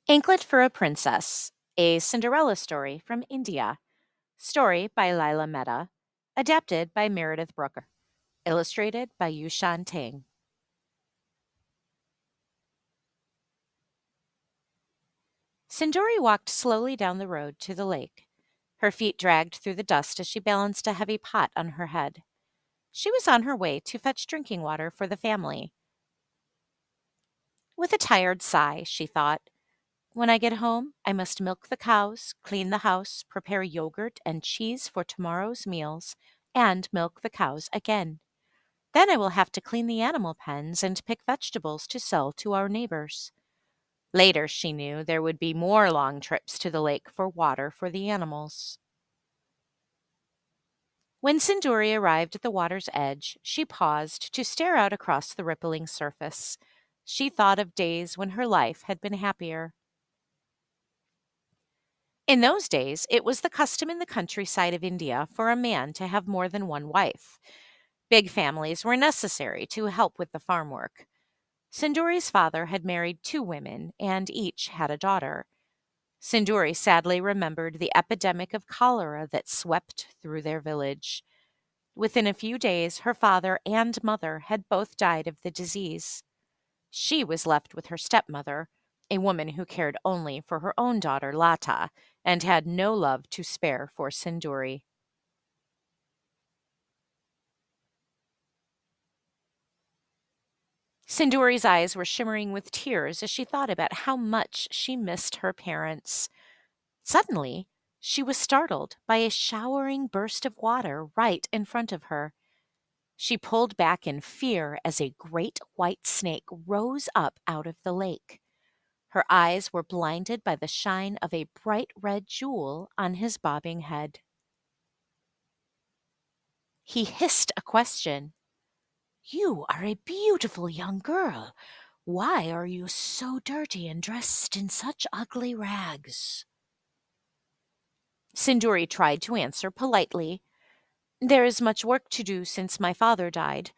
Anklet for a Princess, a Cinderella story from India. Story by Lila Mehta. Adapted by Meredith Brooker. Illustrated by Yushan Tang. Sindhuri walked slowly down the road to the lake. Her feet dragged through the dust as she balanced a heavy pot on her head. She was on her way to fetch drinking water for the family. With a tired sigh, she thought, when I get home, I must milk the cows, clean the house, prepare yogurt and cheese for tomorrow's meals, and milk the cows again. Then I will have to clean the animal pens and pick vegetables to sell to our neighbors. Later, she knew there would be more long trips to the lake for water for the animals. When Sindhuri arrived at the water's edge, she paused to stare out across the rippling surface. She thought of days when her life had been happier. In those days, it was the custom in the countryside of India for a man to have more than one wife. Big families were necessary to help with the farm work. Sindhuri's father had married two women, and each had a daughter. Sindhuri sadly remembered the epidemic of cholera that swept through their village. Within a few days, her father and mother had both died of the disease. She was left with her stepmother, a woman who cared only for her own daughter, Lata, and had no love to spare for Sindhuri. Sindhuri's eyes were shimmering with tears as she thought about how much she missed her parents. Suddenly, she was startled by a showering burst of water right in front of her. She pulled back in fear as a great white snake rose up out of the lake. Her eyes were blinded by the shine of a bright red jewel on his bobbing head. He hissed a question. "You are a beautiful young girl. Why are you so dirty and dressed in such ugly rags?" Sindhuri tried to answer politely. "There is much work to do since my father died.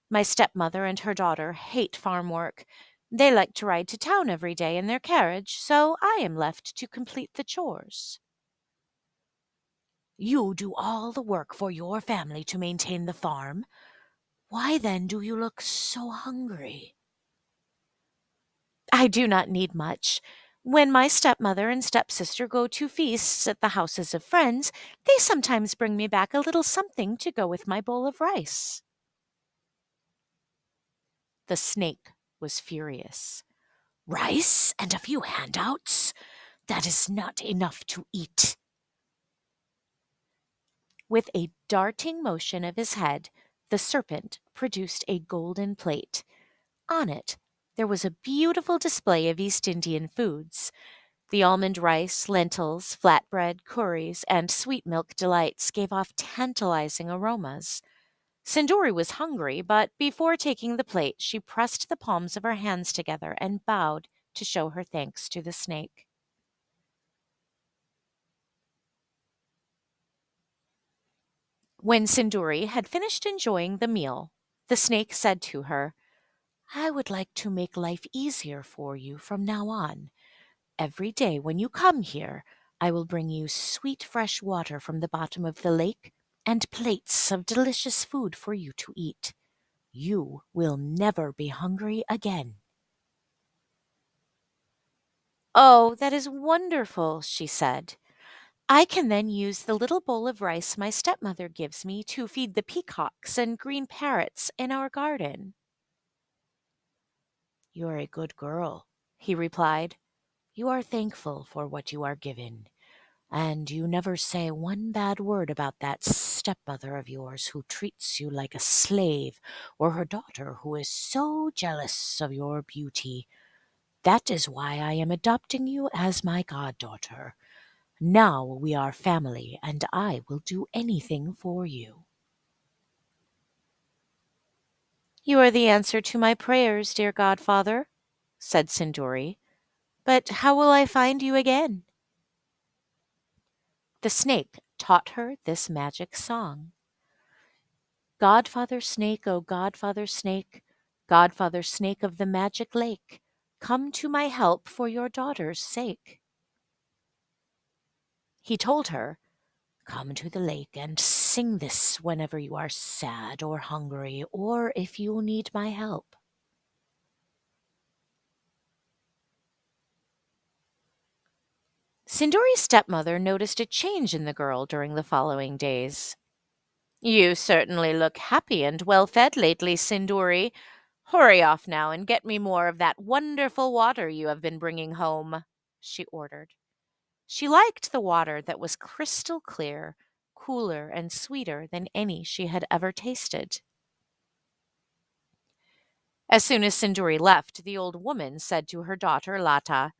My stepmother and her daughter hate farm work. They like to ride to town every day in their carriage, so I am left to complete the chores." "You do all the work for your family to maintain the farm? Why then do you look so hungry?" "I do not need much. When my stepmother and stepsister go to feasts at the houses of friends, they sometimes bring me back a little something to go with my bowl of rice." The snake was furious. "Rice and a few handouts? That is not enough to eat." With a darting motion of his head, the serpent produced a golden plate. On it, there was a beautiful display of East Indian foods. The almond rice, lentils, flatbread, curries, and sweet milk delights gave off tantalizing aromas. Sindhuri was hungry, but before taking the plate, she pressed the palms of her hands together and bowed to show her thanks to the snake. When Sindhuri had finished enjoying the meal, the snake said to her, "I would like to make life easier for you from now on. Every day when you come here, I will bring you sweet fresh water from the bottom of the lake and plates of delicious food for you to eat. You will never be hungry again." "Oh, that is wonderful," she said. "I can then use the little bowl of rice my stepmother gives me to feed the peacocks and green parrots in our garden." "You are a good girl," he replied. "You are thankful for what you are given, and you never say one bad word about that stepmother of yours who treats you like a slave, or her daughter who is so jealous of your beauty. That is why I am adopting you as my goddaughter. Now we are family, and I will do anything for you." "You are the answer to my prayers, dear godfather," said Sindhuri. "But how will I find you again?" The snake taught her this magic song. "Godfather Snake, oh Godfather Snake, Godfather Snake of the magic lake, Come to my help for your daughter's sake. He told her, come to the lake and sing this whenever you are sad or hungry, or if you need my help. Sindhuri's stepmother noticed a change in the girl during the following days. You certainly look happy and well fed lately, Sindhuri. Hurry off now and get me more of that wonderful water you have been bringing home, she ordered. She liked the water that was crystal clear, cooler and sweeter than any she had ever tasted. As soon as Sindhuri left, the old woman said to her daughter Lata,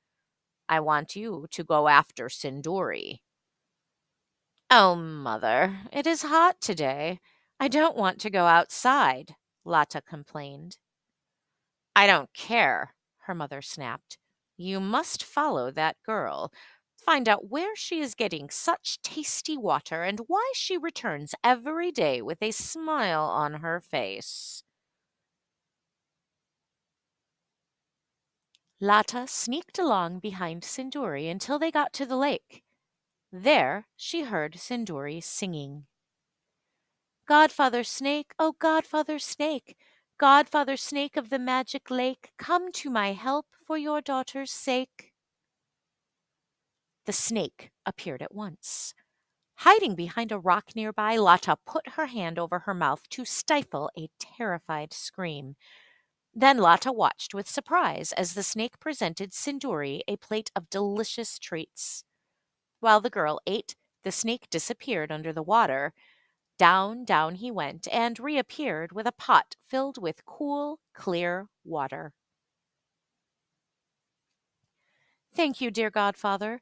I want you to go after Sindhuri. Oh, mother, it is hot today. I don't want to go outside, Lata complained. I don't care, her mother snapped. You must follow that girl. Find out where she is getting such tasty water and why she returns every day with a smile on her face. Lata sneaked along behind Sindhuri until they got to the lake. There she heard Sindhuri singing. Godfather Snake, oh Godfather Snake, Godfather Snake of the magic lake, come to my help for your daughter's sake. The snake appeared at once. Hiding behind a rock nearby, Lata put her hand over her mouth to stifle a terrified scream. Then Lata watched with surprise as the snake presented Sindhuri a plate of delicious treats. While the girl ate, the snake disappeared under the water. Down, down he went and reappeared with a pot filled with cool, clear water. Thank you, dear godfather.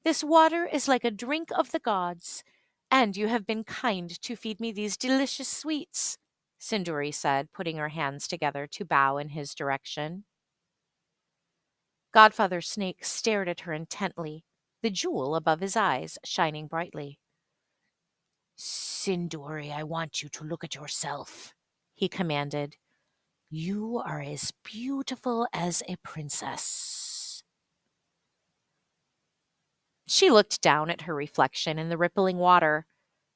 This water is like a drink of the gods, and you have been kind to feed me these delicious sweets, Sindhuri said, putting her hands together to bow in his direction. Godfather Snake stared at her intently, the jewel above his eyes shining brightly. Sindhuri, I want you to look at yourself, he commanded. You are as beautiful as a princess. She looked down at her reflection in the rippling water.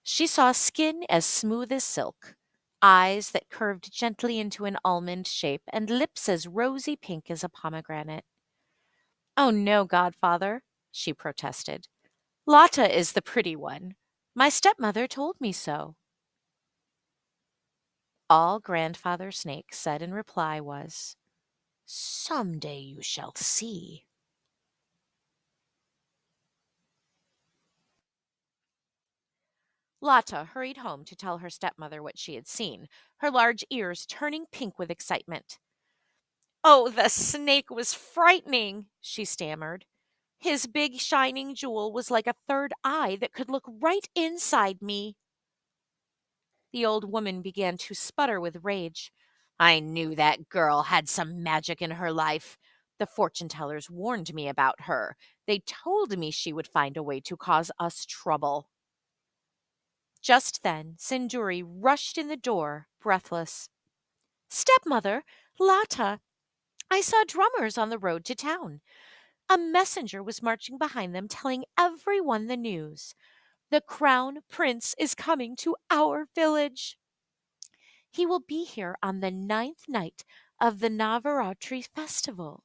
She saw skin as smooth as silk, eyes that curved gently into an almond shape, and lips as rosy pink as a pomegranate. Oh no, godfather, she protested. Lata is the pretty one. My stepmother told me so. All Grandfather Snake said in reply was, some day you shall see. Lata hurried home to tell her stepmother what she had seen, her large ears turning pink with excitement. Oh, the snake was frightening, she stammered. His big shining jewel was like a third eye that could look right inside me. The old woman began to sputter with rage. I knew that girl had some magic in her life. The fortune tellers warned me about her. They told me she would find a way to cause us trouble. Just then, Sindhuri rushed in the door, breathless. Stepmother, Lata, I saw drummers on the road to town. A messenger was marching behind them, telling everyone the news. The crown prince is coming to our village. He will be here on the 9th night of the Navaratri festival.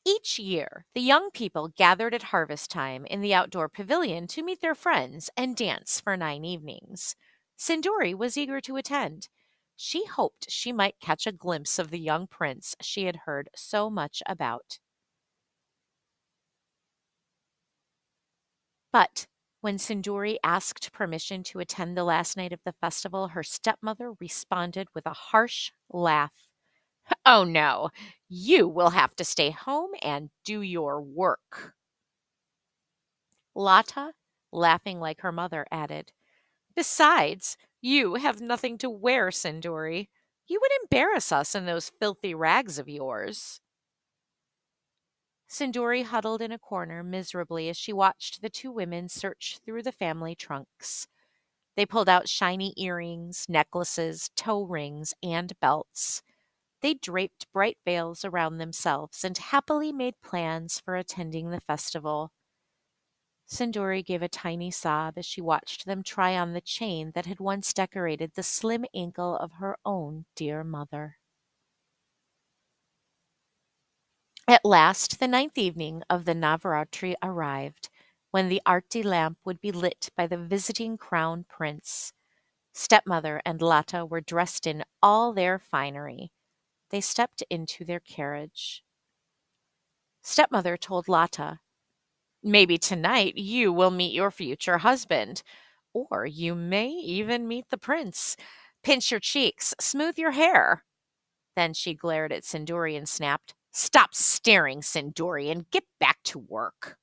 Each year, the young people gathered at harvest time in the outdoor pavilion to meet their friends and dance for 9 evenings. Sindhuri was eager to attend. She hoped she might catch a glimpse of the young prince she had heard so much about. But when Sindhuri asked permission to attend the last night of the festival, her stepmother responded with a harsh laugh. Oh no, you will have to stay home and do your work. Lata, laughing like her mother, added, besides, you have nothing to wear, Sindhuri. You would embarrass us in those filthy rags of yours. Sindhuri huddled in a corner miserably as she watched the two women search through the family trunks. They pulled out shiny earrings, necklaces, toe rings, and belts. They draped bright veils around themselves and happily made plans for attending the festival. Sindhuri gave a tiny sob as she watched them try on the chain that had once decorated the slim ankle of her own dear mother. At last, the ninth evening of the Navaratri arrived, when the Arti lamp would be lit by the visiting crown prince. Stepmother and Lata were dressed in all their finery. They stepped into their carriage. Stepmother told Lata, "Maybe tonight you will meet your future husband, or you may even meet the prince. Pinch your cheeks, smooth your hair." Then she glared at Sindhuri and snapped, "Stop staring, Sindhuri, and get back to work."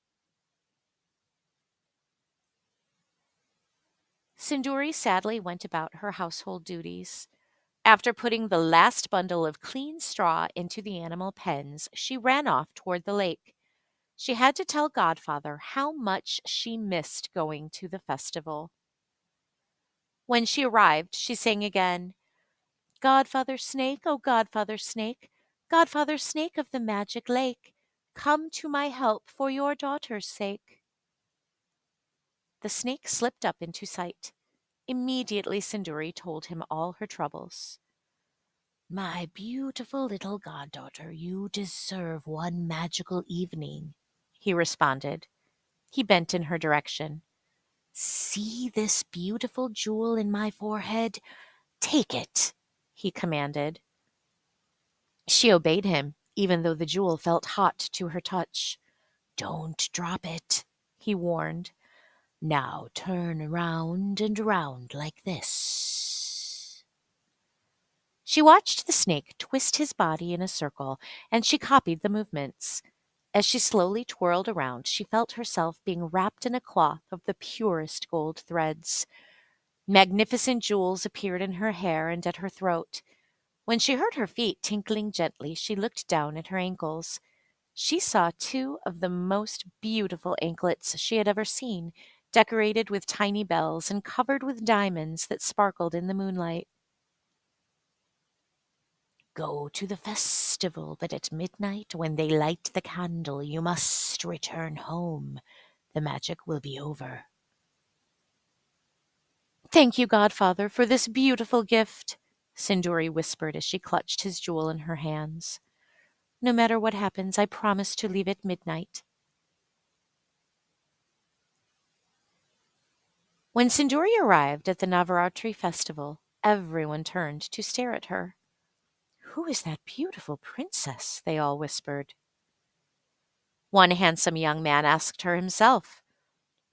Sindhuri sadly went about her household duties. After putting the last bundle of clean straw into the animal pens, she ran off toward the lake. She had to tell Godfather how much she missed going to the festival. When she arrived, she sang again, "Godfather Snake, oh Godfather Snake, Godfather Snake of the magic lake, come to my help for your daughter's sake." The snake slipped up into sight. Immediately Sindhuri told him all her troubles. "My beautiful little goddaughter, you deserve one magical evening," he responded. He bent in her direction. "See this beautiful jewel in my forehead? Take it," he commanded. She obeyed him, even though the jewel felt hot to her touch. "Don't drop it," he warned. "Now turn around and around like this." She watched the snake twist his body in a circle, and she copied the movements. As she slowly twirled around, she felt herself being wrapped in a cloth of the purest gold threads. Magnificent jewels appeared in her hair and at her throat. When she heard her feet tinkling gently, she looked down at her ankles. She saw two of the most beautiful anklets she had ever seen, decorated with tiny bells and covered with diamonds that sparkled in the moonlight. "Go to the festival, but at midnight, when they light the candle, you must return home. The magic will be over." "Thank you, Godfather, for this beautiful gift," Sindhuri whispered as she clutched his jewel in her hands. "No matter what happens, I promise to leave at midnight." When Sindhuri arrived at the Navaratri festival, everyone turned to stare at her. "Who is that beautiful princess?" they all whispered. One handsome young man asked her himself.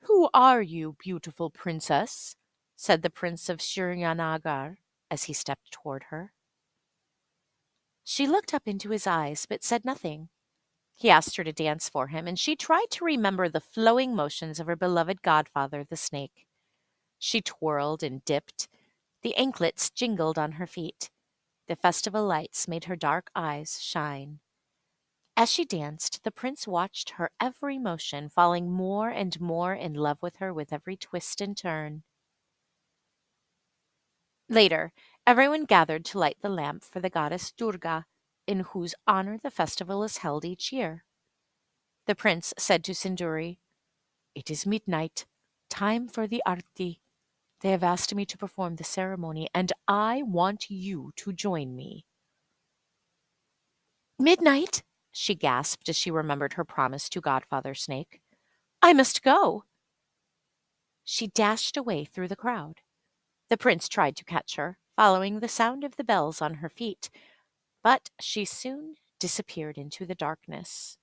"Who are you, beautiful princess?" said the Prince of Shiryanagar as he stepped toward her. She looked up into his eyes but said nothing. He asked her to dance for him, and she tried to remember the flowing motions of her beloved godfather, the snake. She twirled and dipped. The anklets jingled on her feet. The festival lights made her dark eyes shine. As she danced, the prince watched her every motion, falling more and more in love with her with every twist and turn. Later, everyone gathered to light the lamp for the goddess Durga, in whose honor the festival is held each year. The prince said to Sindhuri, "It is midnight. Time for the arti. They have asked me to perform the ceremony, and I want you to join me." "Midnight?" she gasped as she remembered her promise to Godfather Snake. "I must go." She dashed away through the crowd. The prince tried to catch her, following the sound of the bells on her feet, but she soon disappeared into the darkness.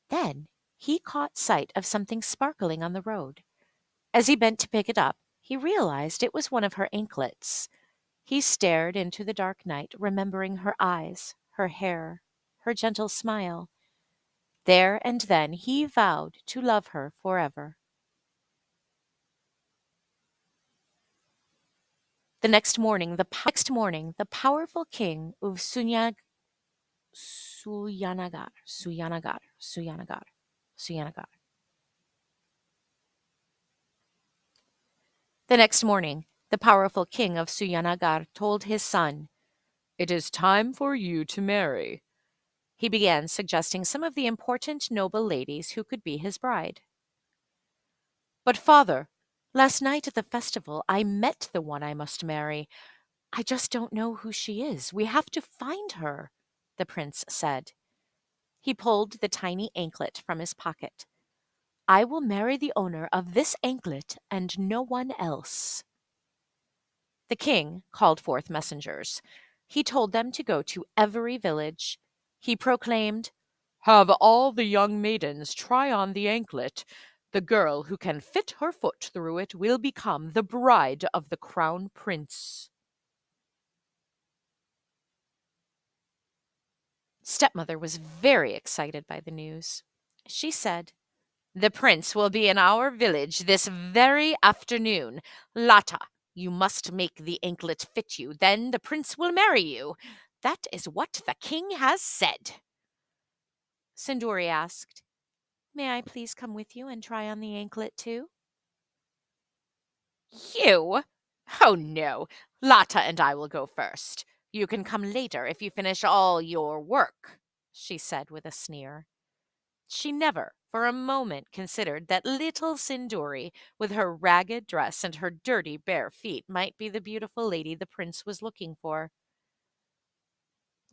Then he caught sight of something sparkling on the road. As he bent to pick it up, he realized it was one of her anklets. He stared into the dark night, remembering her eyes, her hair, her gentle smile. There and then he vowed to love her forever. The next morning, the powerful king of Suyanagar. The next morning, the powerful king of Suyanagar told his son, It is time for you to marry. He began suggesting some of the important noble ladies who could be his bride. But, father, last night at the festival I met the one I must marry. I just don't know who she is. We have to find her, the prince said. He pulled the tiny anklet from his pocket. I will marry the owner of this anklet and no one else. The king called forth messengers. He told them to go to every village. He proclaimed, Have all the young maidens try on the anklet. The girl who can fit her foot through it will become the bride of the crown prince. Stepmother was very excited by the news. She said, The prince will be in our village this very afternoon. Lata, you must make the anklet fit you. Then the prince will marry you. That is what the king has said. Sindhuri asked, May I please come with you and try on the anklet too? You? Oh no, Lata and I will go first. You can come later if you finish all your work, she said with a sneer. She never for a moment considered that little Sindhuri, with her ragged dress and her dirty bare feet, might be the beautiful lady the prince was looking for.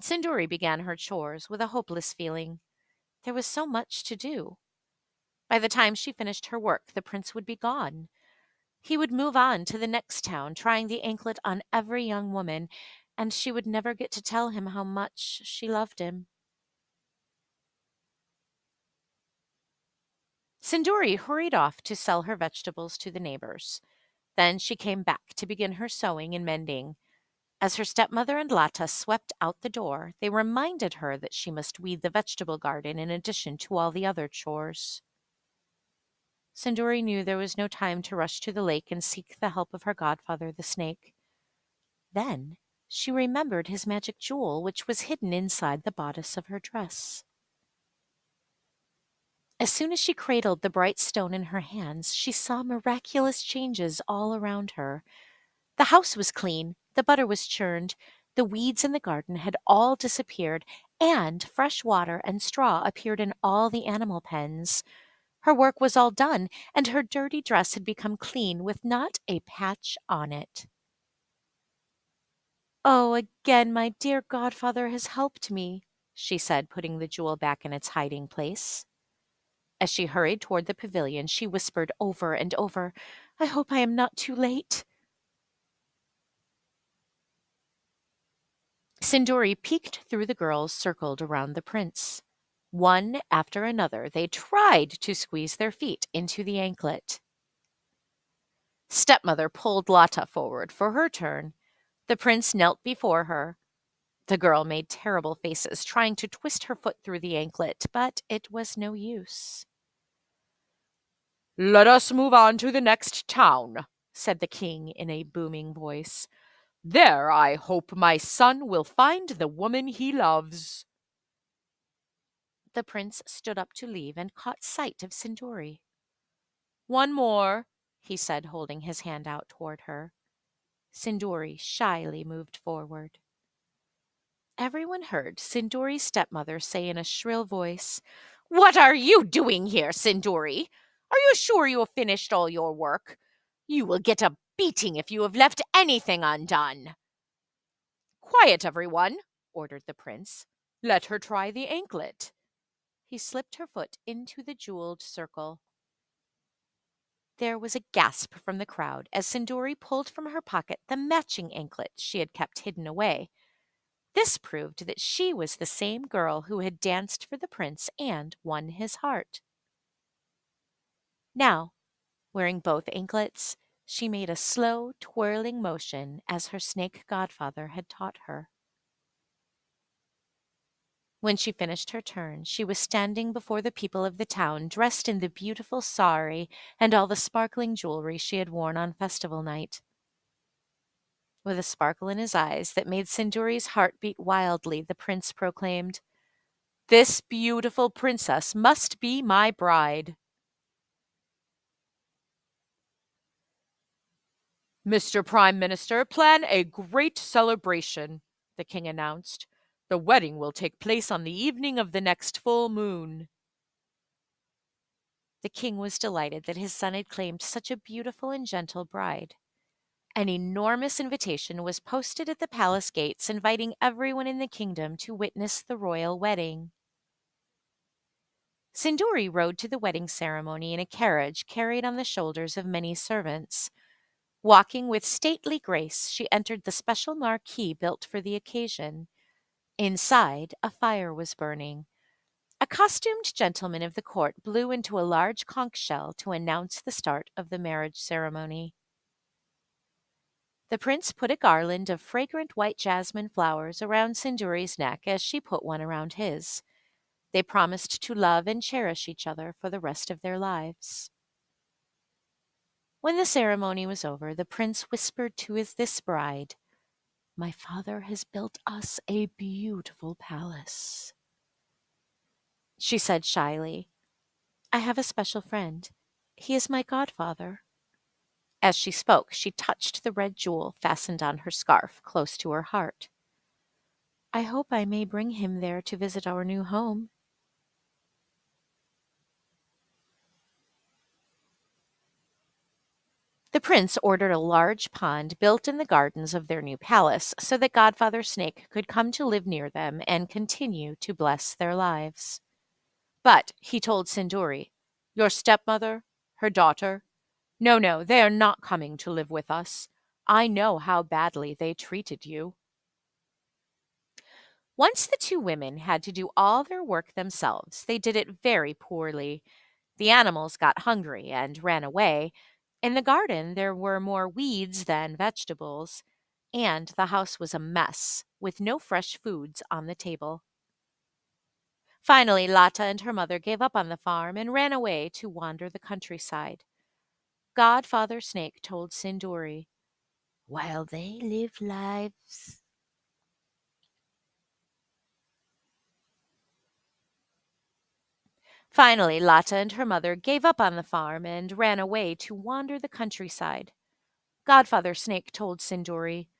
Sindhuri began her chores with a hopeless feeling. There was so much to do. By the time she finished her work, the prince would be gone. He would move on to the next town, trying the anklet on every young woman, and she would never get to tell him how much she loved him. Sindhuri hurried off to sell her vegetables to the neighbors. Then she came back to begin her sewing and mending. As her stepmother and Lata swept out the door, they reminded her that she must weed the vegetable garden in addition to all the other chores. Sindhuri knew there was no time to rush to the lake and seek the help of her godfather, the snake. Then she remembered his magic jewel, which was hidden inside the bodice of her dress. As soon as she cradled the bright stone in her hands, she saw miraculous changes all around her. The house was clean, the butter was churned, the weeds in the garden had all disappeared, and fresh water and straw appeared in all the animal pens. Her work was all done, and her dirty dress had become clean with not a patch on it. Oh, again, my dear godfather has helped me, she said, putting the jewel back in its hiding place. As she hurried toward the pavilion, she whispered over and over, I hope I am not too late. Sindhuri peeked through the girls circled around the prince. One after another, they tried to squeeze their feet into the anklet. Stepmother pulled Lata forward for her turn. The prince knelt before her. The girl made terrible faces, trying to twist her foot through the anklet, but it was no use. Let us move on to the next town, said the king in a booming voice. There I hope my son will find the woman he loves. The prince stood up to leave and caught sight of Sindhuri. One more, he said, holding his hand out toward her. Sindhuri shyly moved forward. Everyone heard Sindhuri's stepmother say in a shrill voice, What are you doing here, Sindhuri? Are you sure you have finished all your work? You will get a beating if you have left anything undone. Quiet, everyone, ordered the prince. Let her try the anklet. He slipped her foot into the jeweled circle. There was a gasp from the crowd as Sindhuri pulled from her pocket the matching anklet she had kept hidden away. This proved that she was the same girl who had danced for the prince and won his heart. Now, wearing both anklets, she made a slow, twirling motion as her snake godfather had taught her. When she finished her turn, she was standing before the people of the town, dressed in the beautiful sari and all the sparkling jewelry she had worn on festival night. With a sparkle in his eyes that made Sindhuri's heart beat wildly, the prince proclaimed, This beautiful princess must be my bride. Mr. Prime Minister, plan a great celebration, the king announced. "The wedding will take place on the evening of the next full moon." The king was delighted that his son had claimed such a beautiful and gentle bride. An enormous invitation was posted at the palace gates, inviting everyone in the kingdom to witness the royal wedding. Sindhuri rode to the wedding ceremony in a carriage carried on the shoulders of many servants. Walking with stately grace, she entered the special marquee built for the occasion. Inside, a fire was burning. A costumed gentleman of the court blew into a large conch shell to announce the start of the marriage ceremony. The prince put a garland of fragrant white jasmine flowers around Sindhuri's neck as she put one around his. They promised to love and cherish each other for the rest of their lives. When the ceremony was over, the prince whispered to this bride, "My father has built us a beautiful palace." She said shyly, "I have a special friend. He is my godfather." As she spoke, she touched the red jewel fastened on her scarf close to her heart. "I hope I may bring him there to visit our new home." The prince ordered a large pond built in the gardens of their new palace so that Godfather Snake could come to live near them and continue to bless their lives. But he told Sindhuri, "Your stepmother, her daughter, no, no, they are not coming to live with us. I know how badly they treated you." Once the two women had to do all their work themselves, they did it very poorly. The animals got hungry and ran away. In the garden, there were more weeds than vegetables, and the house was a mess, with no fresh foods on the table. Finally, Lata and her mother gave up on the farm and ran away to wander the countryside. Godfather Snake told Sindhuri, "While they live lives." Finally, Lata and her mother gave up on the farm and ran away to wander the countryside. Godfather Snake told Sindhuri,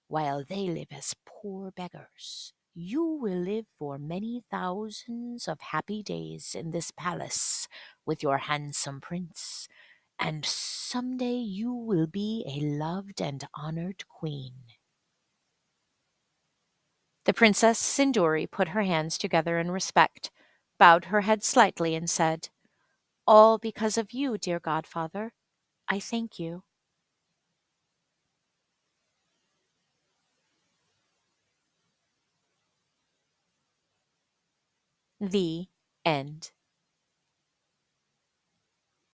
"While they live as poor beggars, you will live for many thousands of happy days in this palace with your handsome prince, and someday you will be a loved and honored queen." The Princess Sindhuri put her hands together in respect, bowed her head slightly, and said, "All because of you, dear godfather. I thank you." The end.